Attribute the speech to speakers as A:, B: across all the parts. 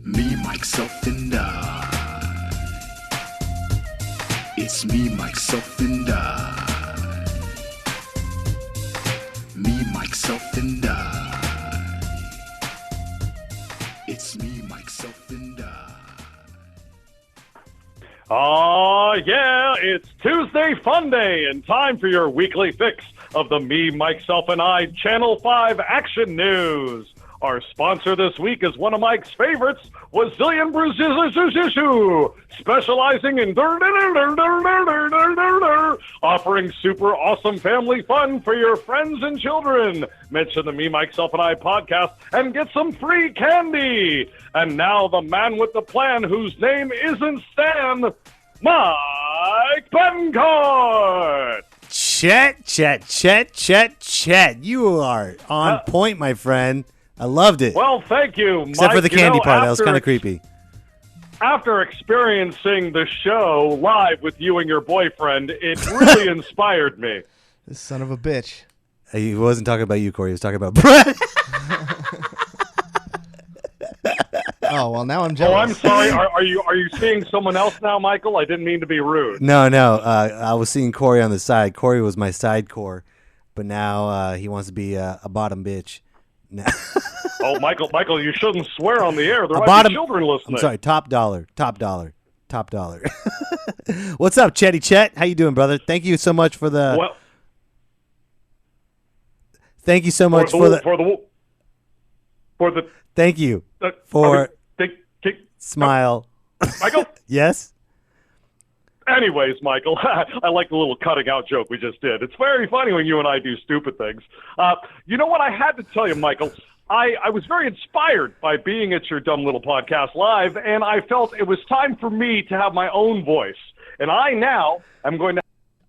A: Me, myself, and I. It's me, myself, and I. Me, myself, and I. It's me, myself, and I.
B: Yeah, it's Tuesday Fun Day and time for your weekly fix of the Me, Myself, and I Channel 5 Action News. Our sponsor this week is one of Mike's favorites, Wazillion Bruzzoo, specializing in offering super awesome family fun for your friends and children. Mention the Me, Myself, and I podcast and get some free candy. And now the man with the plan whose name isn't Stan, Mike Betancourt.
C: Chet. You are on point, my friend. I loved it.
B: Well, thank you, Mike.
C: Except for the candy part. That was kind of creepy.
B: After experiencing the show live with you and your boyfriend, it really inspired me.
D: This son of a bitch.
C: He wasn't talking about you, Corey. He was talking about Brett.
D: Oh, well, now I'm jealous.
B: Oh, I'm sorry. Are you seeing someone else now, Michael? I didn't mean to be rude.
C: No. I was seeing Corey on the side. Corey was my side core, but now he wants to be a bottom bitch. No.
B: Oh, Michael, you shouldn't swear on the air. There might be children listening.
C: I'm sorry. Top dollar. What's up, Chet? How you doing, brother? Thank you so much for the.
B: Well,
C: thank you so much for the. Thank you for smile.
B: Michael?
C: Yes?
B: Anyways, Michael, I like the little cutting out joke we just did. It's very funny when you and I do stupid things. You know what? I had to tell you, Michael, I was very inspired by being at your dumb little podcast live, and I felt it was time for me to have my own voice. And I now am going to...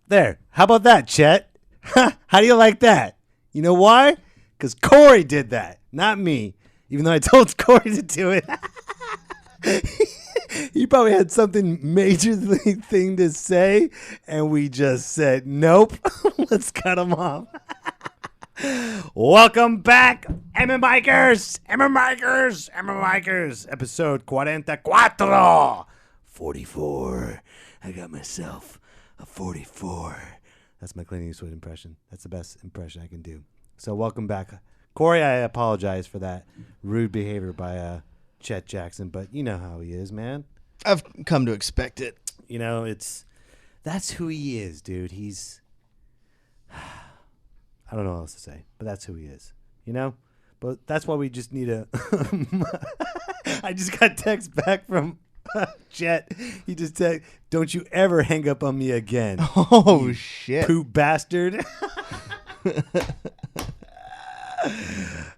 C: There. How about that, Chet? How do you like that? You know why? Because Cory did that, not me. Even though I told Cory to do it. He probably had something major thing to say, and we just said, nope, let's cut him off. Welcome back, Bikers, episode Cuatro, 44. I got myself a 44. That's my Clint Eastwood impression. That's the best impression I can do. So welcome back. Cory, I apologize for that rude behavior by Chet Jackson, but you know how he is, man.
D: I've come to expect it.
C: You know, that's who he is, dude. I don't know what else to say, but that's who he is, you know? But that's why we just need a... I just got text back from Chet. He just texted, don't you ever hang up on me again.
D: Oh, shit.
C: Poop bastard.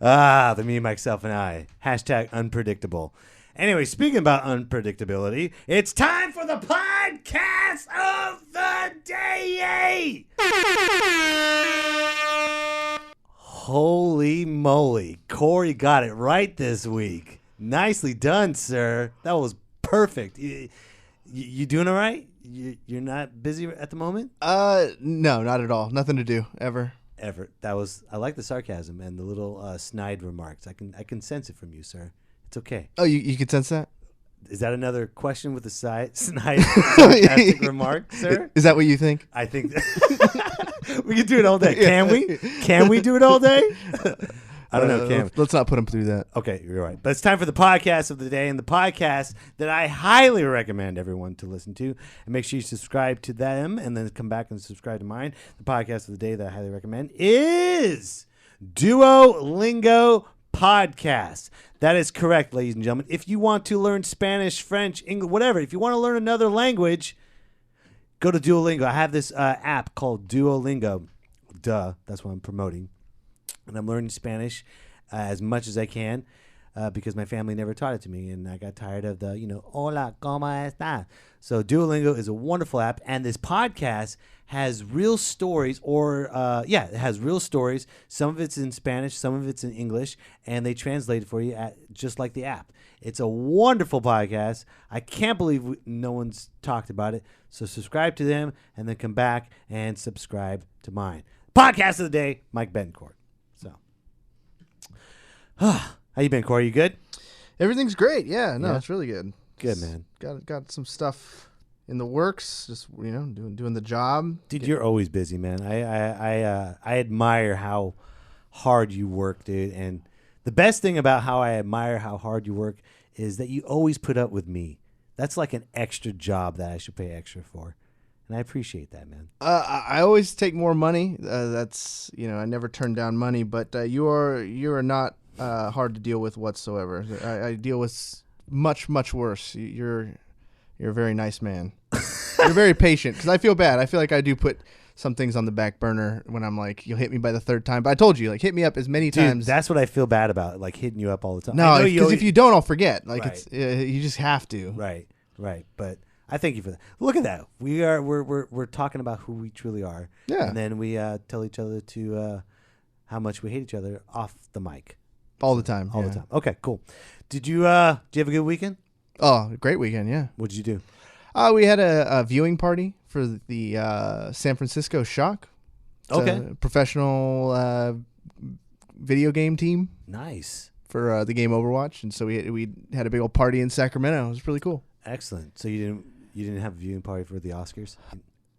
C: The me, myself, and I. Hashtag unpredictable. Anyway, speaking about unpredictability, it's time for the podcast of the day. Holy moly. Cory got it right this week. Nicely done, sir. That was perfect. You doing all right? You're not busy at the moment?
D: No, not at all. Nothing to do, ever.
C: I like the sarcasm and the little snide remarks. I can sense it from you, sir. It's okay.
D: Oh, you can sense that?
C: Is that another question with a snide sarcastic remark, sir?
D: Is that what you think?
C: I think we can do it all day. Can we? Can we do it all day? I don't know. Can we?
D: Let's not put him through that.
C: Okay, you're right. But it's time for the podcast of the day, and the podcast that I highly recommend everyone to listen to. And make sure you subscribe to them, and then come back and subscribe to mine. The podcast of the day that I highly recommend is Duolingo Podcast. That is correct, ladies and gentlemen. If you want to learn Spanish, French, English, whatever, if you want to learn another language, go to Duolingo. I have this app called Duolingo. That's what I'm promoting. And I'm learning Spanish as much as I can because my family never taught it to me. And I got tired of the, hola, ¿cómo está? So Duolingo is a wonderful app. And this podcast has real stories it has real stories. Some of it's in Spanish, some of it's in English. And they translate it for you just like the app. It's a wonderful podcast. I can't believe no one's talked about it. So subscribe to them and then come back and subscribe to mine. Podcast of the day, Mike Betancourt. So, how you been, Cory? You good?
D: Everything's great. Yeah, no,
C: Yeah?
D: it's really good.
C: Good, man.
D: Got some stuff in the works. Just doing the job.
C: Dude, you're always busy, man. I admire how hard you work, dude. And the best thing about how I admire how hard you work is that you always put up with me. That's like an extra job that I should pay extra for. And I appreciate that, man.
D: I always take more money. That's I never turn down money. But you are not hard to deal with whatsoever. I deal with much worse. You're a very nice man. You're very patient because I feel bad. I feel like I do put some things on the back burner when I'm like, you'll hit me by the third time. But I told you, like, hit me up as many times.
C: That's what I feel bad about, like hitting you up all the time.
D: No, because if you don't, I'll forget. Like
C: Right.
D: it's you just have to.
C: Right. But I thank you for that. Look at that. We're talking about who we truly are.
D: Yeah.
C: And then we tell each other to how much we hate each other off the mic.
D: All the time.
C: All
D: yeah.
C: the time. Okay, cool. Did you have a good weekend?
D: Oh, great weekend, yeah.
C: What did you do?
D: We had a viewing party for the San Francisco Shock. It's
C: Okay.
D: a professional video game team
C: Nice.
D: for the game Overwatch, and so we had a big old party in Sacramento. It was really cool.
C: Excellent. So you didn't have a viewing party for the Oscars?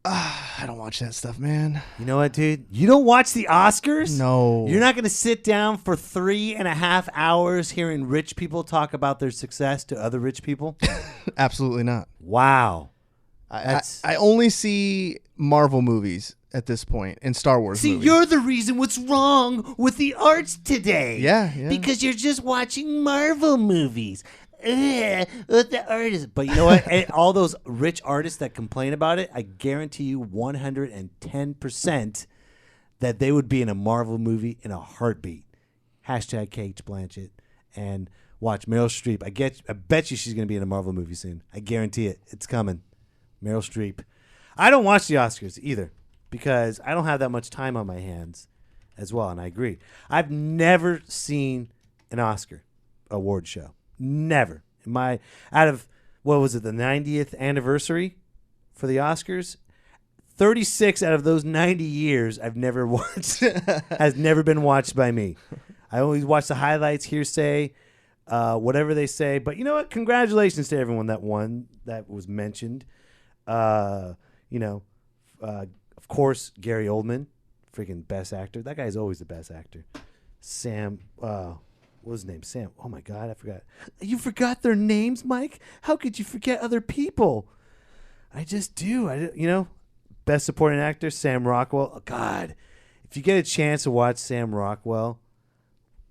D: I don't watch that stuff, man.
C: You know what, dude? You don't watch the Oscars?
D: No.
C: You're not going to sit down for 3.5 hours hearing rich people talk about their success to other rich people?
D: Absolutely not.
C: Wow.
D: I only see Marvel movies at this point and Star Wars
C: See,
D: movies.
C: you're the reason what's wrong with the arts today.
D: Yeah.
C: Because you're just watching Marvel movies. With the artists. But you know what? And all those rich artists that complain about it, I guarantee you 110% that they would be in a Marvel movie in a heartbeat. Hashtag Kate Blanchett. And watch Meryl Streep. I bet you she's going to be in a Marvel movie soon. I guarantee it. It's coming. Meryl Streep. I don't watch the Oscars either because I don't have that much time on my hands as well, and I agree. I've never seen an Oscar award show. Never. Out of, what was it, the 90th anniversary for the Oscars? 36 out of those 90 years I've never watched, has never been watched by me. I always watch the highlights, hearsay, whatever they say. But you know what? Congratulations to everyone that won, that was mentioned. Of course, Gary Oldman, freaking best actor. That guy's always the best actor. Sam, what was his name? Sam. Oh my God, I forgot. You forgot their names, Mike? How could you forget other people? I just do. Best supporting actor, Sam Rockwell. Oh, God, if you get a chance to watch Sam Rockwell,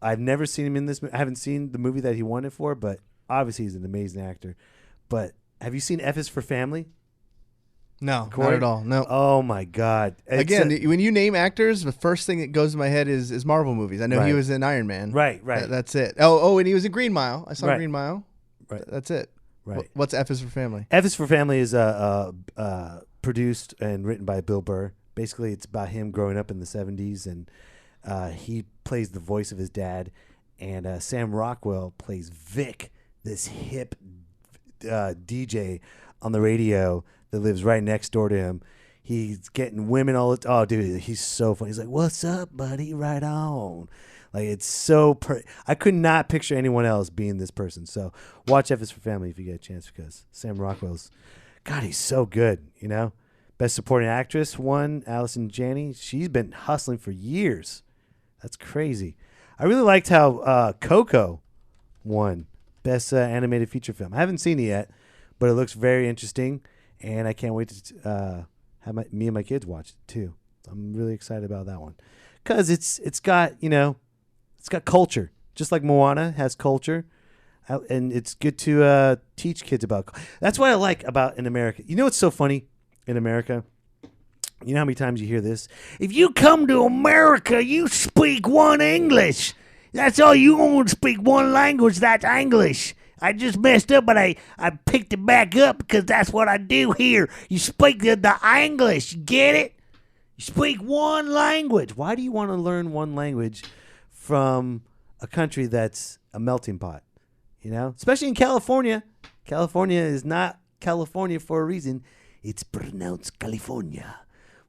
C: I've never seen him in this. I haven't seen the movie that he won it for, but obviously he's an amazing actor. But have you seen F is for Family?
D: No,
C: Cory?
D: not at all. No.
C: Oh my God!
D: Again, when you name actors, the first thing that goes to my head is Marvel movies. I know he
C: Right.
D: was in Iron Man.
C: Right.
D: That's it. Oh, and he was in Green Mile. I saw
C: Right.
D: Green Mile.
C: Right.
D: That's it.
C: Right.
D: What's F is for Family?
C: F is for Family is produced and written by Bill Burr. Basically, it's about him growing up in the 70s, and he plays the voice of his dad. And Sam Rockwell plays Vic, this hip DJ on the radio that lives right next door to him. He's getting women all the time. Oh, dude, he's so funny. He's like, "What's up, buddy? Right on." Like, it's so I could not picture anyone else being this person. So watch F is for Family if you get a chance, because Sam Rockwell's, God, he's so good, you know? Best Supporting Actress won Allison Janney. She's been hustling for years. That's crazy. I really liked how Coco won Best Animated Feature Film. I haven't seen it yet, but it looks very interesting, and I can't wait to have me and my kids watch it too. I'm really excited about that one because it's got it's got culture, just like Moana has culture, and it's good to teach kids about. That's what I like about in America. You know what's so funny in America? You know how many times you hear this? If you come to America, you speak one English. That's all you want to speak one language. That's English. I just messed up, but I picked it back up because that's what I do here. You speak the English. You get it? You speak one language. Why do you want to learn one language from a country that's a melting pot? You know, especially in California. California is not California for a reason. It's pronounced California,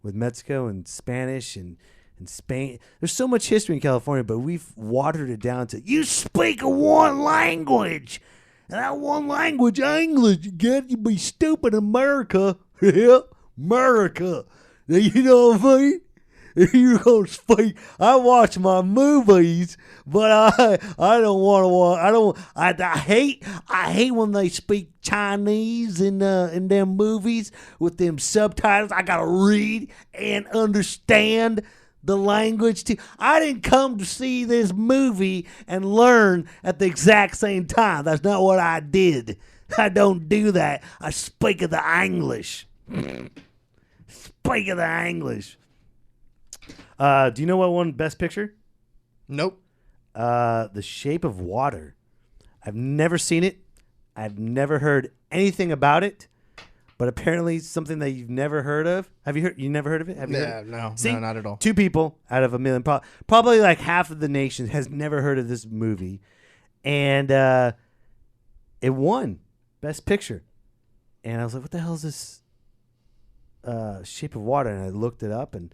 C: with Mexico and Spanish and in Spain. There's so much history in California, but we've watered it down to you speak one language. And that one language, English, you get you be stupid in America. Yeah, America. You know what I mean? You're gonna speak. I watch my movies, but I don't want to watch. I hate when they speak Chinese in them movies with them subtitles. I gotta read and understand the language too. I didn't come to see this movie and learn at the exact same time. That's not what I did. I don't do that. I speak of the English. Speak of the English. Do you know what won Best Picture?
D: Nope.
C: The Shape of Water. I've never seen it. I've never heard anything about it. But apparently something that you've never heard of. Have you heard? You never heard of it? Have you heard?
D: No,
C: See,
D: no, not at all.
C: 2 people out of a million. Probably like half of the nation has never heard of this movie. And it won Best Picture. And I was like, what the hell is this Shape of Water? And I looked it up, and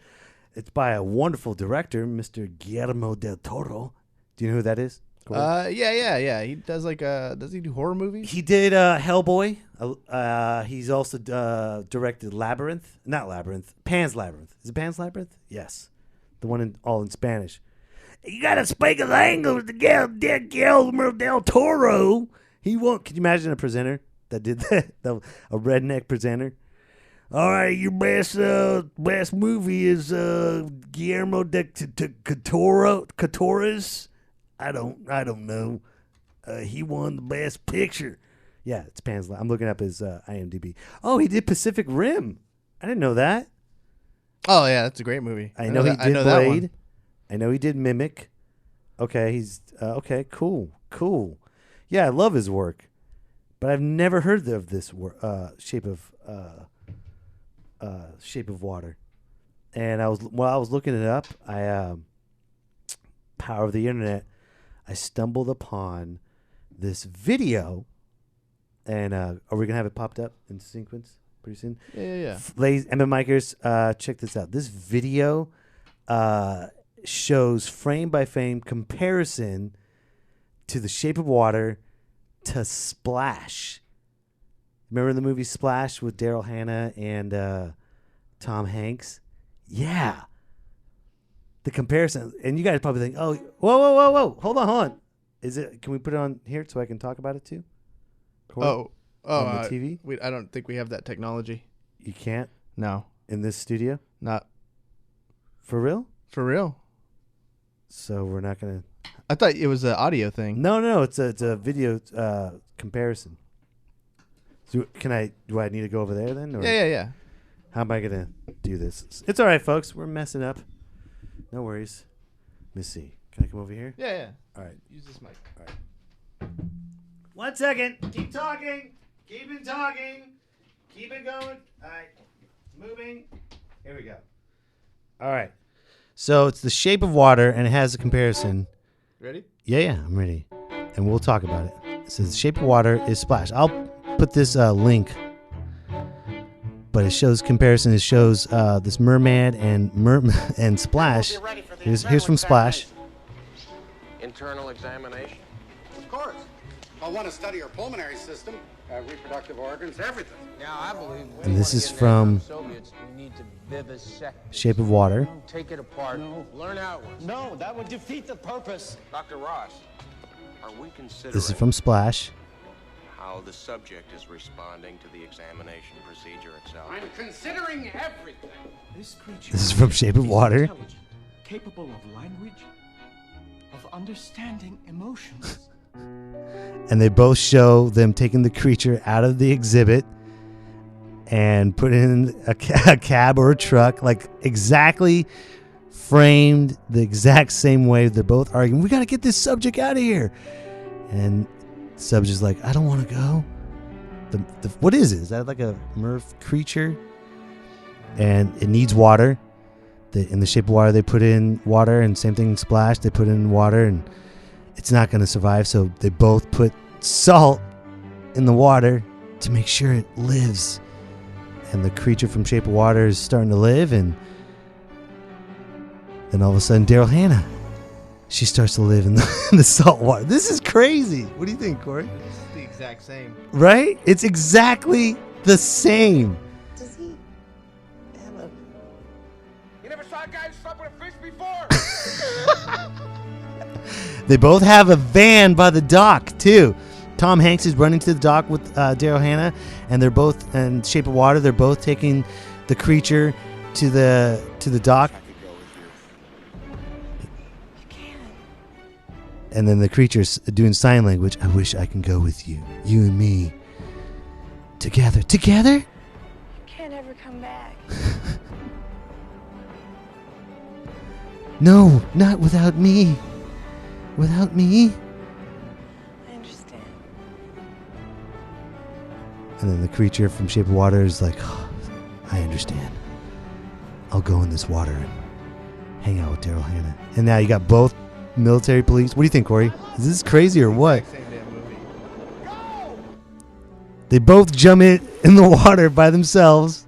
C: it's by a wonderful director, Mr. Guillermo del Toro. Do you know who that is? Cory?
D: Yeah. He does does he do horror movies?
C: He did Hellboy. He's also directed Labyrinth. Not Labyrinth. Pan's Labyrinth. Is it Pan's Labyrinth? Yes. The one all in Spanish. You got to speak a language to Guillermo del Toro. Can you imagine a presenter that did that? A redneck presenter. All right, your best movie is Guillermo del Toro's. I don't know. He won the Best Picture. Yeah, it's Pan's Labyrinth. I'm looking up his IMDb. Oh, he did Pacific Rim. I didn't know that.
D: Oh yeah, that's a great movie.
C: I know he did Blade. I know he did Mimic. Okay, he's okay. Cool. Yeah, I love his work, but I've never heard of this Shape of Water. And while I was looking it up, power of the internet, I stumbled upon this video. And are we gonna have it popped up in sequence pretty soon?
D: Yeah.
C: Ladies, Emma Mikers, check this out. This video shows frame by frame comparison to The Shape of Water to Splash. Remember the movie Splash with Daryl Hannah and Tom Hanks? Yeah. The comparison, and you guys probably think, "Oh, whoa, hold on." Is it? Can we put it on here so I can talk about it too? Cory? On the TV?
D: I don't think we have that technology.
C: You can't
D: No,
C: in this studio.
D: not
C: For real?
D: for real.
C: So we're not gonna.
D: I thought it was an audio thing.
C: No. It's a video comparison. So do I need to go over there then? Or
D: Yeah.
C: How am I gonna do this? It's all right, folks. We're messing up. No worries. Let me see. Can I come over here?
D: Yeah.
C: All right.
D: Use this mic.
C: All right. 1 second. Keep talking. Keep it talking. Keep it going. All right. Moving. Here we go. All right. So it's The Shape of Water, and it has a comparison.
D: Ready?
C: Yeah, I'm ready. And we'll talk about it. It says The Shape of Water is Splash. I'll put this link. But it shows comparison. It shows this merman and Splash. Here's from Splash.
E: Internal examination?
F: Of course. I want to study your pulmonary system, reproductive organs, everything.
E: Yeah, I believe.
C: And this is from
E: Soviets. We need to vivisect.
C: Shape of Water.
E: Take it apart. No. Learn how it works.
F: No, that would defeat the purpose.
E: Dr. Ross, are we considering
C: This is from Splash.
E: how the subject is responding to the examination procedure itself?
F: I'm considering everything.
G: This creature
C: This is from Shape of Water.
G: intelligent, capable of language, of understanding emotions.
C: And they both show them taking the creature out of the exhibit and put it in a cab or a truck, like exactly framed the exact same way. They're both arguing, we got to get this subject out of here. And the subject's like, I don't want to go. What is it? Is that like a Murph creature? And it needs water. In The Shape of Water, they put in water, and same thing in Splash, they put in water, and it's not going to survive. So they both put salt in the water to make sure it lives. And the creature from Shape of Water is starting to live, and And all of a sudden, Daryl Hannah, she starts to live in the salt water. This is crazy. What do you think, Corey?
D: It's the exact same.
C: Right? It's exactly the same.
H: Does he have a...
I: You never saw a guy slept with a fish before?
C: They both have a van by the dock, too. Tom Hanks is running to the dock with Daryl Hannah, and they're both in Shape of Water. They're both taking the creature to the dock. And then the creature's doing sign language. I wish I can go with you. You and me. Together. Together?
H: You can't ever come back.
C: No, not without me. Without me.
H: I understand.
C: And then the creature from Shape of Water is like, oh, I understand. I'll go in this water and hang out with Daryl Hannah. And now you got both military police. What do you think, Corey? Is this crazy or what?
D: Same damn movie.
C: They both jump in the water by themselves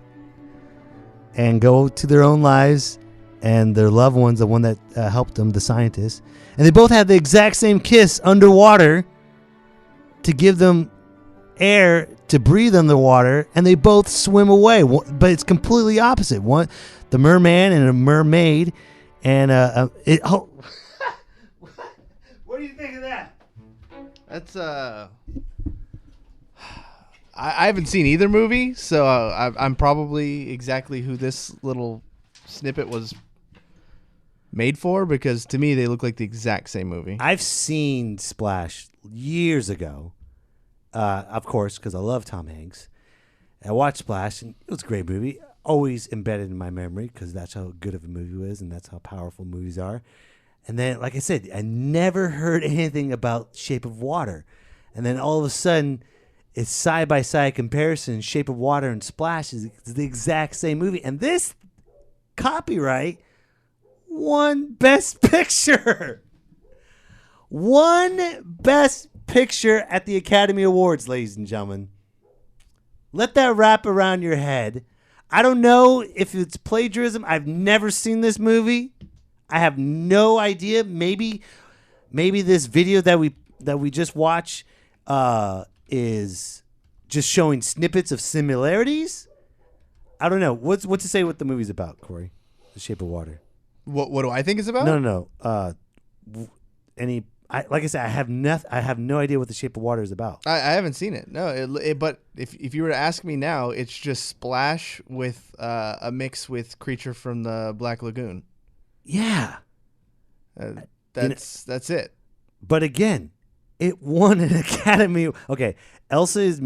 C: and go to their own lives and their loved ones, the one that helped them, the scientist. And they both had the exact same kiss underwater to give them air to breathe underwater, and they both swim away. But it's completely opposite. One, the merman and a mermaid, and what do you think of that?
D: That's I haven't seen either movie, so I'm probably exactly who this little snippet was made for, because to me they look like the exact same movie.
C: I've seen Splash years ago, of course, because I love Tom Hanks. I watched Splash, and it was a great movie. Always embedded in my memory because that's how good of a movie it is, and that's how powerful movies are. And then, like I said, I never heard anything about Shape of Water. And then all of a sudden, it's side-by-side comparison. Shape of Water and Splash is the exact same movie. And this copyright won Best Picture. Won Best Picture at the Academy Awards, ladies and gentlemen. Let that wrap around your head. I don't know if it's plagiarism. I've never seen this movie. I have no idea. Maybe this video that we just watched is just showing snippets of similarities. I don't know. What's to say what the movie's about, Corey? The Shape of Water.
D: What do I think it's about?
C: No. Like I said, I have no idea what The Shape of Water is about.
D: I haven't seen it. No, but if you were to ask me now, it's just Splash with a mix with Creature from the Black Lagoon.
C: Yeah,
D: that's it.
C: But again, it won an Academy. Okay, Elsa's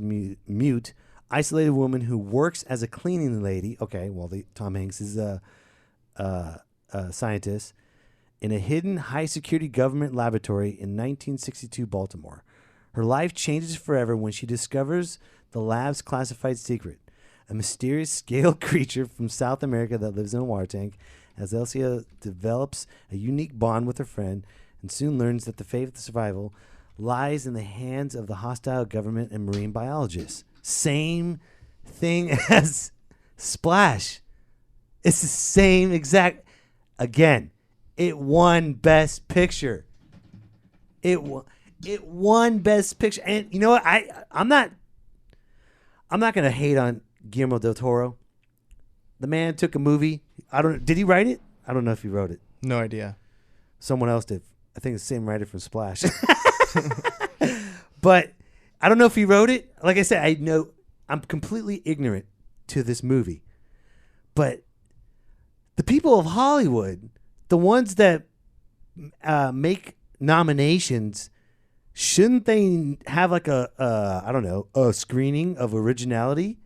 C: mute, isolated woman who works as a cleaning lady. Okay, well, Tom Hanks is a scientist in a hidden high-security government laboratory in 1962 Baltimore. Her life changes forever when she discovers the lab's classified secret, a mysterious scaled creature from South America that lives in a water tank. As Elsa develops a unique bond with her friend and soon learns that the fate of the survival lies in the hands of the hostile government and marine biologists. Same thing as Splash. It's the same exact... Again, it won Best Picture. It won Best Picture. And you know what? I'm not going to hate on Guillermo del Toro. The man took a movie. Did he write it? I don't know if he wrote it.
D: No idea.
C: Someone else did. I think it's the same writer from Splash. But I don't know if he wrote it. Like I said, I'm completely ignorant to this movie. But the people of Hollywood, the ones that make nominations, shouldn't they have like a screening of originality?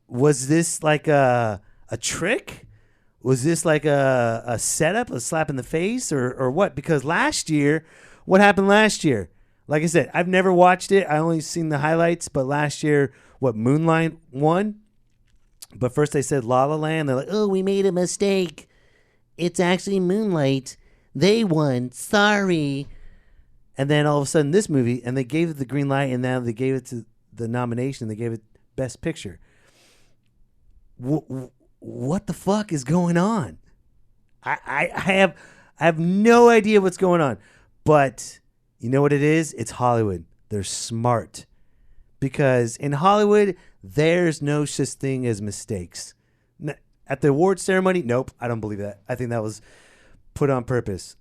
C: Was this like a trick? Was this like a setup, a slap in the face, or what? Because what happened last year? Like I said, I've never watched it. I only seen the highlights. But last year, Moonlight won? But first they said La La Land. They're like, oh, we made a mistake. It's actually Moonlight. They won. Sorry. And then all of a sudden this movie, and they gave it the green light, and now they gave it to the nomination. They gave it Best Picture. what the fuck is going on? I have no idea what's going on. But you know what it is? It's Hollywood. They're smart. Because in Hollywood, there's no such thing as mistakes. At the award ceremony, nope, I don't believe that. I think that was put on purpose.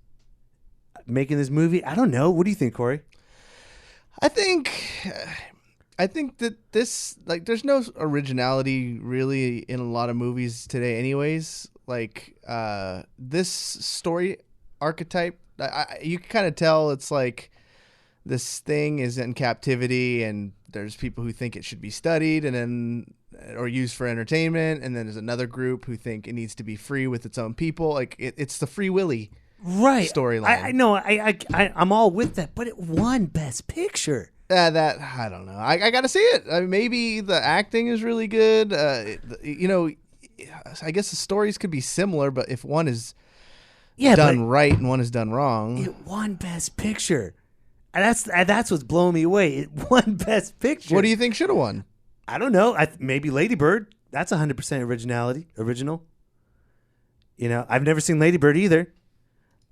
C: Making this movie, I don't know. What do you think, Corey?
D: I think that this, like, there's no originality really in a lot of movies today anyways. Like, this story archetype, you can kind of tell it's like this thing is in captivity and there's people who think it should be studied and then or used for entertainment, and then there's another group who think it needs to be free with its own people. Like, it's the Free Willy storyline.
C: I know. I'm all with that, but it won Best Picture.
D: That I don't know. I got to see it. Maybe the acting is really good. You know, I guess the stories could be similar, but if one is done right and one is done wrong,
C: it won Best Picture. And that's what's blowing me away. It won Best Picture.
D: What do you think should have won?
C: I don't know. Maybe Ladybird. That's 100% original. You know, I've never seen Ladybird either.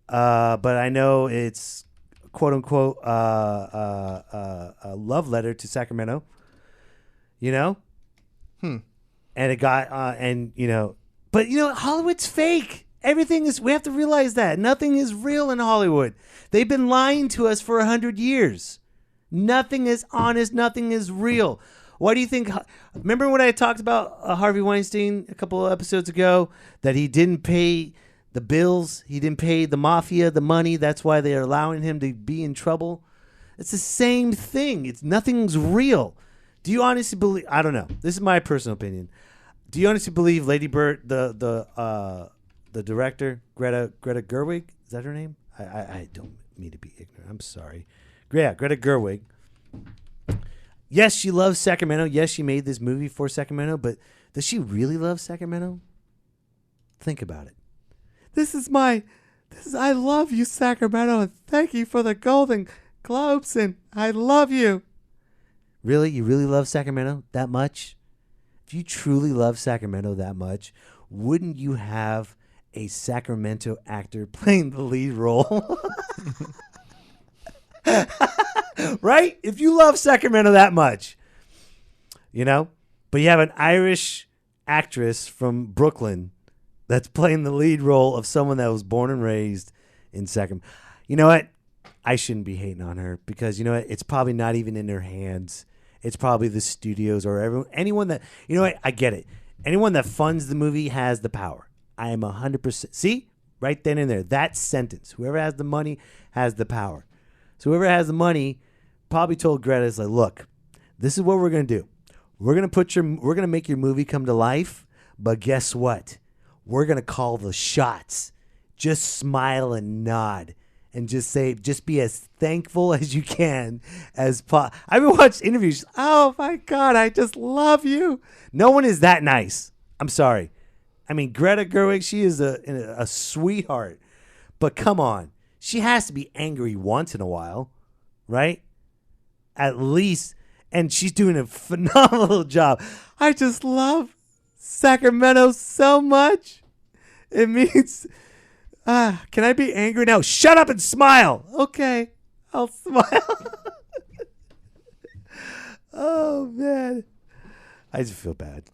C: But I know it's quote unquote a love letter to Sacramento. You know? And it got but you know, Hollywood's fake. Everything is, we have to realize that. Nothing is real in Hollywood. They've been lying to us for 100 years. Nothing is honest. Nothing is real. Why do you think? Remember when I talked about Harvey Weinstein a couple of episodes ago, that he didn't pay the bills, he didn't pay the mafia the money. That's why they are allowing him to be in trouble. It's the same thing. Nothing's real. Do you honestly believe? I don't know. This is my personal opinion. Do you honestly believe Lady Bird, the director, Greta Gerwig, is that her name? I don't mean to be ignorant. I'm sorry. Yeah, Greta Gerwig. Yes, she loves Sacramento. Yes, she made this movie for Sacramento, but does she really love Sacramento? Think about it. I love you, Sacramento, and thank you for the Golden Globes, and I love you. Really? You really love Sacramento that much? If you truly love Sacramento that much, wouldn't you have a Sacramento actor playing the lead role? Right? If you love Sacramento that much, you know, but you have an Irish actress from Brooklyn that's playing the lead role of someone that was born and raised in Sacramento. You know what? I shouldn't be hating on her because, you know what? It's probably not even in her hands. It's probably the studios or anyone that, you know what? I get it. Anyone that funds the movie has the power. I am 100%. See? Right then and there. That sentence. Whoever has the money has the power. So whoever has the money probably told Greta, is like, look, this is what we're going to do. We're going to make your movie come to life, but guess what? We're going to call the shots. Just smile and nod and just be as thankful as you can as I've been watching interviews. Oh my God, I just love you. No one is that nice. I'm sorry. I mean, Greta Gerwig, she is a sweetheart, but come on. She has to be angry once in a while, right? At least. And she's doing a phenomenal job. I just love Sacramento so much. It means, can I be angry now? Shut up and smile. Okay, I'll smile. Oh, man. I just feel bad.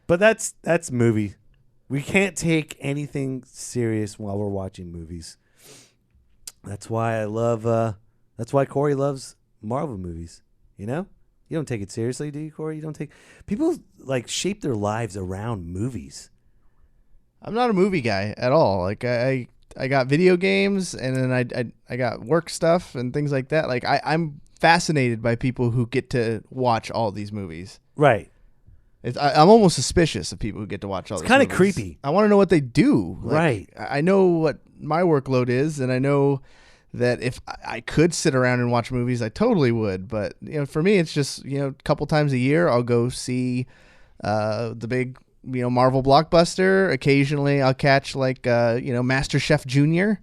C: But that's movie. We can't take anything serious while we're watching movies. That's why that's why Corey loves Marvel movies. You know? You don't take it seriously, do you, Corey? People like shape their lives around movies.
D: I'm not a movie guy at all. Like I got video games and then I got work stuff and things like that. Like I'm fascinated by people who get to watch all these movies.
C: Right.
D: I'm almost suspicious of people who get to watch all these movies. It's kind of
C: creepy.
D: I want to know what they do. Like,
C: right.
D: I know what my workload is, and I know that if I could sit around and watch movies, I totally would. But you know, for me, it's just, you know, a couple times a year I'll go see the big, you know, Marvel blockbuster. Occasionally I'll catch like you know, Master Chef Junior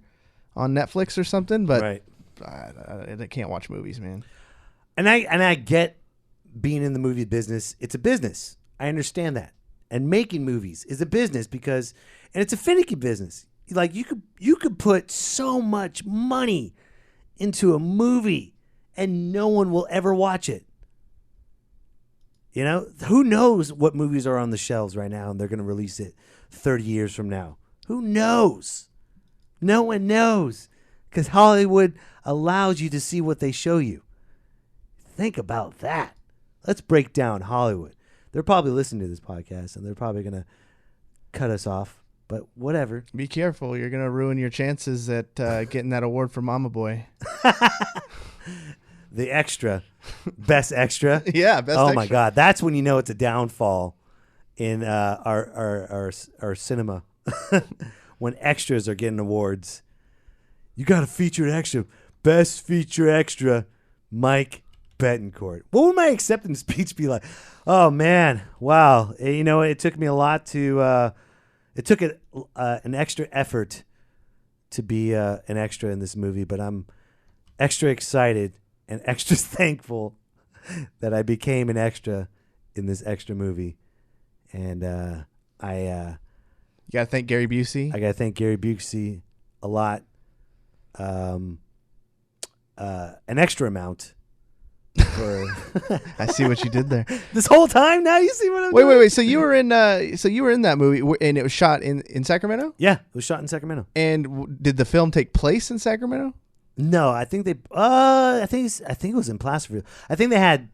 D: on Netflix or something. But
C: right.
D: I can't watch movies, man.
C: And I get being in the movie business. It's a business. I understand that. and making movies is a business and it's a finicky business. Like you could put so much money into a movie and no one will ever watch it. You know, who knows what movies are on the shelves right now and they're going to release it 30 years from now. Who knows? No one knows because Hollywood allows you to see what they show you. Think about that. Let's break down Hollywood. They're probably listening to this podcast and they're probably going to cut us off, but whatever.
D: Be careful. You're going to ruin your chances at getting that award for Mama Boy.
C: The extra. Best extra?
D: Yeah, best extra.
C: Oh, my God. That's when you know it's a downfall in our cinema. When extras are getting awards. You got a featured extra. Best feature extra, Mike Betancourt. What would my acceptance speech be like? Oh, man. Wow. You know, it took me a lot to... it took an extra effort to be an extra in this movie, but I'm extra excited and extra thankful that I became an extra in this extra movie. And you
D: got to thank Gary Busey.
C: I got to thank Gary Busey a lot. An extra amount.
D: I see what you did there.
C: This whole time now you see what I'm doing?
D: Wait. So you were in that movie and it was shot in Sacramento?
C: Yeah, it was shot in Sacramento.
D: And did the film take place in Sacramento?
C: No, I think I think it was in Placerville. I think they had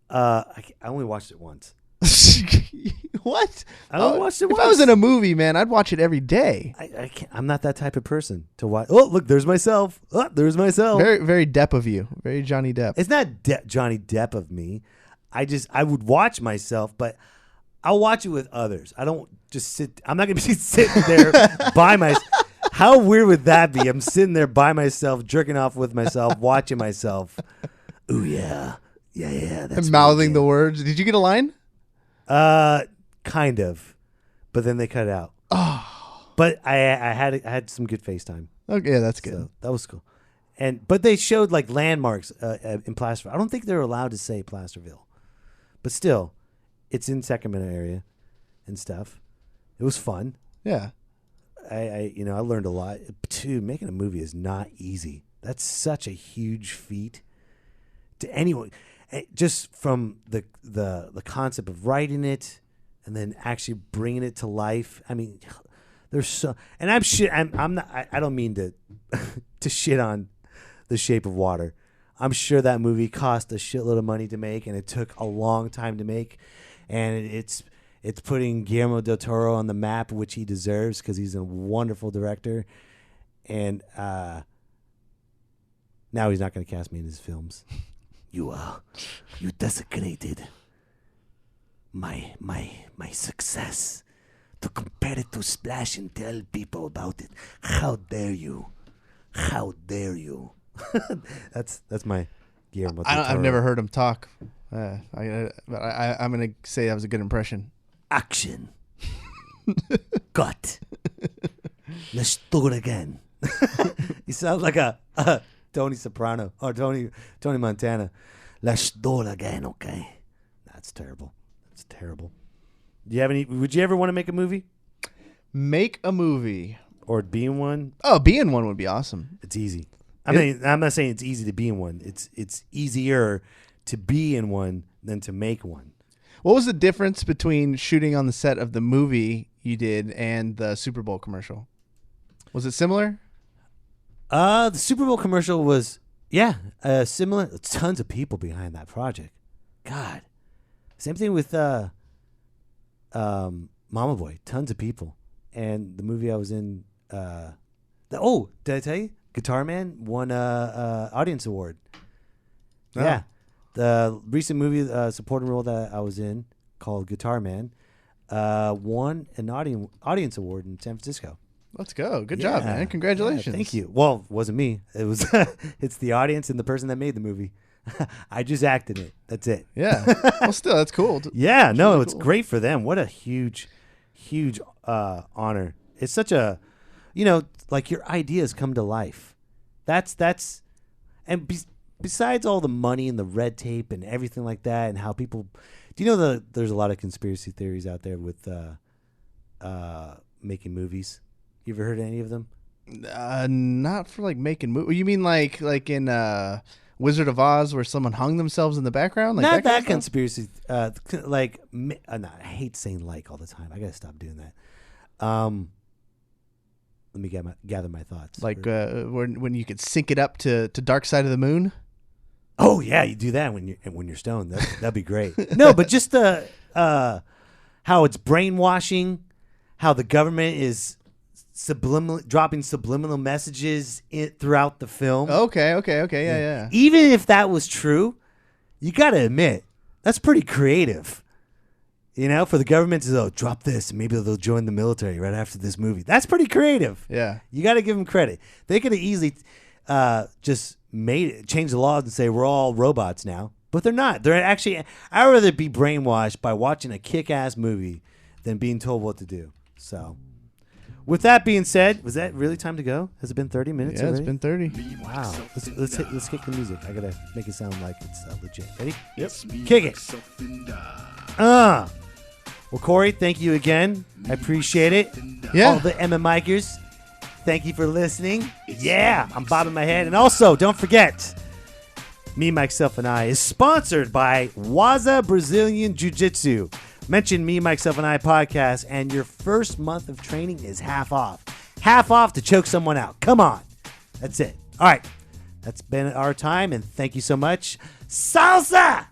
C: I only watched it once.
D: What?
C: I only watched it once.
D: If I was in a movie, man, I'd watch it every day.
C: I can't, I'm not that type of person to watch. Oh, look, there's myself. Oh, there's myself.
D: Very, very Depp of you. Very Johnny Depp.
C: It's not Johnny Depp of me. I would watch myself, but I'll watch it with others. I don't just sit. I'm not going to be sitting there by myself. How weird would that be? I'm sitting there by myself, jerking off with myself, watching myself. Ooh, yeah. Yeah. That's
D: mouthing the words. Did you get a line?
C: Kind of, but then they cut it out. Oh, but I had some good FaceTime.
D: Okay, that's good.
C: So that was cool. But they showed like landmarks in Placerville. I don't think they're allowed to say Placerville, but still, it's in Sacramento area and stuff. It was fun.
D: Yeah.
C: I learned a lot. Dude, making a movie is not easy. That's such a huge feat to anyone. Just from the concept of writing it and then actually bringing it to life. I mean, there's so, and I'm not. I don't mean to to shit on The Shape of Water. I'm sure that movie cost a shitload of money to make, and it took a long time to make, and it's putting Guillermo del Toro on the map, which he deserves because he's a wonderful director, and now he's not going to cast me in his films. You desecrated my success to compare it to Splash and tell people about it. How dare you? How dare you? That's my Guillermo del Toro.
D: I've never heard him talk. I'm gonna say that was a good impression.
C: Action. Cut. Let's do it again. He sounds like a Tony Soprano or Tony Montana. Let's do it again, okay? That's terrible. That's terrible. Do you have any? Would you ever want to make a movie?
D: Make a movie
C: or be in one?
D: Oh, be in one would be awesome.
C: It's easy. I mean, I'm not saying it's easy to be in one. It's easier to be in one than to make one.
D: What was the difference between shooting on the set of the movie you did and the Super Bowl commercial? Was it similar?
C: The Super Bowl commercial was, similar. Tons of people behind that project. God. Same thing with Mama Boy. Tons of people. And the movie I was in, did I tell you? Guitar Man won a audience award. Oh. Yeah. The recent movie supporting role that I was in called Guitar Man won an audience award in San Francisco.
D: Let's go. Good job, man. Congratulations.
C: Yeah, thank you. Well, it wasn't me. It was it's the audience and the person that made the movie. I just acted it. That's it.
D: Yeah. Well, still, that's cool.
C: Yeah,
D: that's
C: no,
D: really
C: it's
D: cool.
C: great for them. What a huge honor. It's such a, like your ideas come to life. besides all the money and the red tape and everything like that, and how people, do you know there's a lot of conspiracy theories out there with making movies? You ever heard any of them?
D: Not for like making movies. You mean like in Wizard of Oz where someone hung themselves in the background? Like
C: Not that
D: kind of stuff?
C: conspiracy. No, I hate saying like all the time. I gotta stop doing that. Let me gather my thoughts.
D: Like when you could sync it up to Dark Side of the Moon.
C: Oh yeah, you do that when you're stoned. That'd be great. No, but just how it's brainwashing, how the government is dropping subliminal messages throughout the film.
D: Okay, yeah.
C: Even if that was true, you got to admit that's pretty creative. You know, for the government to drop this, and maybe they'll join the military right after this movie. That's pretty creative.
D: Yeah,
C: you got to give them credit. They could have easily just change the laws and say we're all robots now, but they're not. They're actually. I'd rather be brainwashed by watching a kick-ass movie than being told what to do. So, with that being said, was that really time to go? Has it been 30 minutes?
D: Yeah,
C: already?
D: it's been 30.
C: Wow. Let's kick the music. I gotta make it sound like it's legit. Ready?
D: Yep.
C: Kick it. Well, Cory, thank you again. I appreciate it.
D: Yeah.
C: All the Micers, thank you for listening. Yeah, I'm bobbing my head. And also, don't forget, Me, Myself, and I is sponsored by Waza Brazilian Jiu-Jitsu. Mention Me, Myself, and I podcast, and your first month of training is half off. Half off to choke someone out. Come on. That's it. All right. That's been our time, and thank you so much. Salsa!